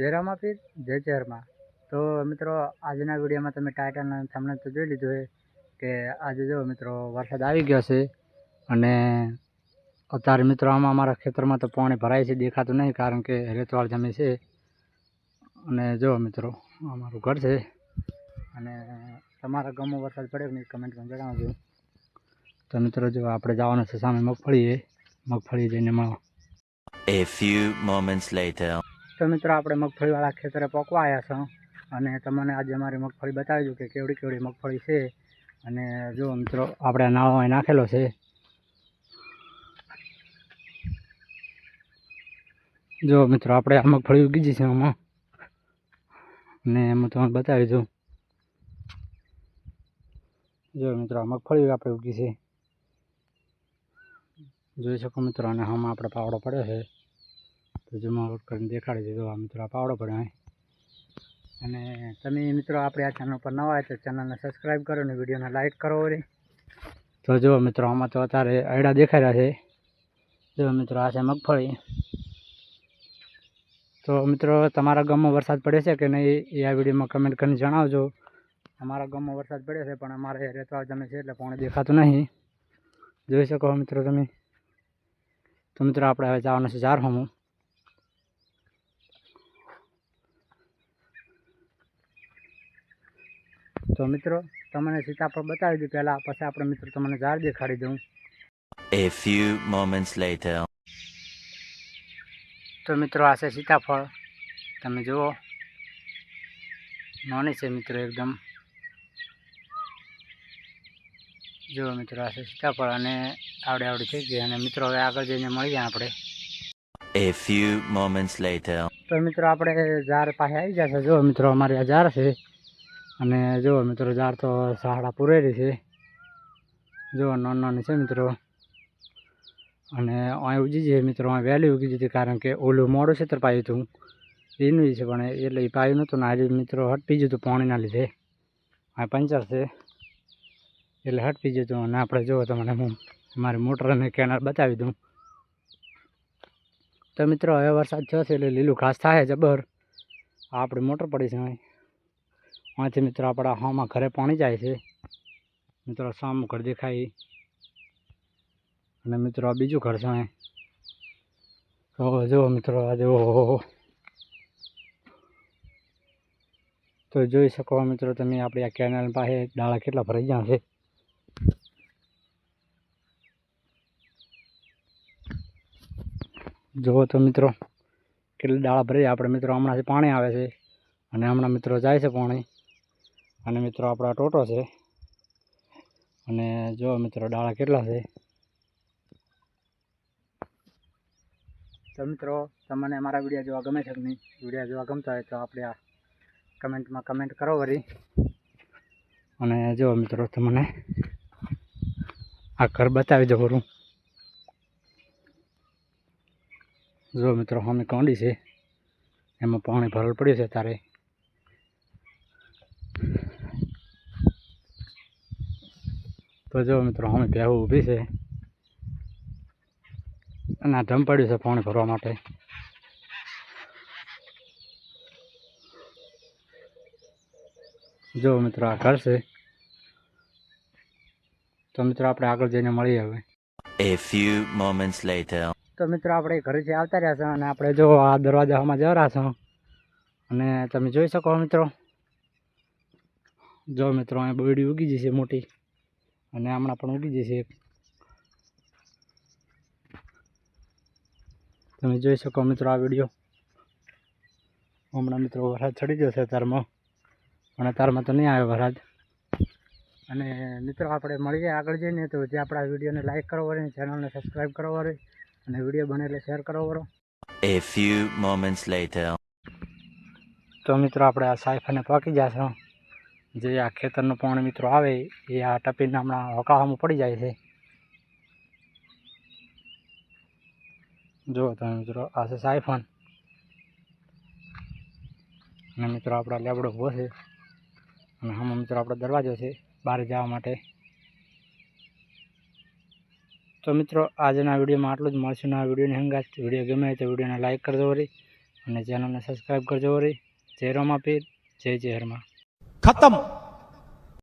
જય રામાપીર જય ચેરમાં। તો મિત્રો આજના વિડીયોમાં તમે ટાઇટલ અને થંબનેલ તો જોઈ લીધું છે કે આજે જો મિત્રો વરસાદ આવી ગયો છે અને અત્યારે મિત્રો આમાં અમારા ખેતરમાં તો પાણી ભરાય છે, દેખાતું નહીં કારણ કે રેતવાળ જમી છે। અને જો મિત્રો અમારું ઘર છે અને તમારા ગામમાં વરસાદ પડ્યો કે નહીં કમેન્ટમાં જણાવજો। તો મિત્રો જો આપણે જવાનું છે સામે મગફળી જઈને મળો। A few moments later. તો મિત્રો આપણે મગફળીવાળા ખેતરે પકવા આવ્યા છો અને તમને આજે અમારી મગફળી બતાવી દઉં કે કેવડી કેવડી મગફળી છે। અને જો મિત્રો આપણે નાળો અહીં નાખેલો છે, જો મિત્રો આપણે આ મગફળી ઉગી છે આમાં અને હું તમને બતાવી દઉં। જો મિત્રો આ મગફળી આપણે ઉગી છે, જોઈ શકો મિત્રો। અને આમાં આપણે પાવડો પડ્યો છે, તો જમા કરીને દેખાડી દીધો આ મિત્રો આ પાવડો પડ્યો। અને તમે મિત્રો આપણે આ ચેનલ પર નવા હોય તો ચેનલને સબસ્ક્રાઈબ કરો અને વિડીયોને લાઇક કરો રે। તો જો મિત્રો આમાં તો અત્યારે અયડા દેખાઈ રહ્યા છે। જો મિત્રો આ છે મગફળી। તો મિત્રો તમારા ગામમાં વરસાદ પડે છે કે નહીં એ આ વિડીયોમાં કમેન્ટ કરીને જણાવજો। અમારા ગામમાં વરસાદ પડ્યો છે પણ અમારે રેતવાળ જમે છે એટલે પાણી દેખાતું નહીં, જોઈ શકો મિત્રો તમે। તો મિત્રો આપણે હવે જવાનું છે ઝારહોમાં। તો મિત્રો તમને સીતાફળ બતાવી દઉં પહેલાં, પછી આપણે મિત્રો તમને ઝાડ દેખાડી દઉં। A few moments later. તો મિત્રો આ છે સીતાફળ, તમે જુઓ નાની છે મિત્રો એકદમ। જુઓ મિત્રો આ છે સીતાફળ અને આવડી થઈ ગઈ। અને મિત્રો હવે આગળ જઈને મળીએ આપણે। A few moments later. તો મિત્રો આપણે ઝાડ પાસે આવી જશે। જો મિત્રો અમારી આ ઝાડ છે અને જો મિત્રો ઝાડ તો સહાડા પૂરેલી છે, જો નાની છે મિત્રો। અને અહીં ઉગી છે મિત્રો, અહીં વહેલી ઉગી જતી કારણ કે ઓલું મોડું ક્ષેત્ર પાયું હતું એનું છે, પણ એટલે એ પાયું નહોતું ને આજે મિત્રો હટપી જતું પાણીના લીધે। આ પંચર છે એટલે હટપી જતું। અને આપણે જુઓ તમને હું મારી મોટર અને કેનાલ બતાવી દઉં। તો મિત્રો હવે વરસાદ થયો છે એટલે લીલું ઘાસ થાય જબર। આપણી મોટર પડી છે અહીંથી મિત્રો આપણા હામાં ઘરે પાણી જાય છે મિત્રો, સામું ઘર દેખાય। અને મિત્રો આ બીજું ઘર છે અહીં। તો જુઓ મિત્રો આ જુઓ, તો જોઈ શકો મિત્રો તમે આપણી આ કેનાલ પાસે ડાળા કેટલા ભરાઈ ગયા છે। જુઓ તો મિત્રો કેટલી ડાળા ભરી આપણે મિત્રો હમણાંથી પાણી આવે છે અને હમણાં મિત્રો જાય છે પાણી। અને મિત્રો આપણા ટોટો છે અને જુઓ મિત્રો ડાળા કેટલા છે। તો મિત્રો તમને અમારા વિડીયો જોવા ગમે છે કે નહીં, વિડીયો જોવા ગમતા હોય તો આપણે આ કમેન્ટમાં કમેન્ટ કરો વળી। અને જો મિત્રો તમને આ ઘર બતાવી દઉં ખરું। જો મિત્રો અમે કોંડી છે એમાં પાણી ભરલ પડ્યું છે તારે। તો જો મિત્રો અમે ભેહું ઊભી છે અને આ ઢમ પડ્યું છે પાણી ભરવા માટે। જો મિત્રો આ ઘર છે। તો મિત્રો આપણે આગળ જઈને મળીએ હવે। A few moments later. તો મિત્રો આપણે ઘરેથી આવતા રહ્યા છે અને આપણે જો આ દરવાજામાં જઈ રહ્યા છો અને તમે જોઈ શકો મિત્રો। જો મિત્રો અહીં બોયડી ઉગી જશે મોટી અને હમણાં પણ ઉગી જશે એક, તમે જોઈ શકો મિત્રો આ વિડીયો। હમણાં મિત્રો વરસાદ ચડી જશે તારમાં, અને તારમાં તો નહીં આવે વરસાદ। અને મિત્રો આપણે મળીએ આગળ જઈને, તો જે આપણા વિડીયોને લાઇક કરો વળે, ચેનલને સબસ્ક્રાઈબ કરો વળે અને વિડીયો બને એટલે શેર કરો વળો। A few moments later. તો મિત્રો આપણે આ સાયફાને પાકી જશે, જે આ ખેતરનું પાણી મિત્રો આવે એ આ ટપીને હમણાં હકાવામાં પડી જાય છે। જુઓ તમે મિત્રો આ છે સાયફન અને મિત્રો આપણા લેબડો ઊભો છે અને આમાં મિત્રો આપણો દરવાજો છે બહાર જવા માટે। તો મિત્રો આજના વિડીયોમાં આટલું જ, મળશું આ વિડીયોની હંગાત। વિડીયો ગમે તો વિડીયોને લાઇક કરજો વળી અને ચેનલને સબસ્ક્રાઈબ કરજો વળી. જય રોમાપીર, જય હરમાં. खत्म।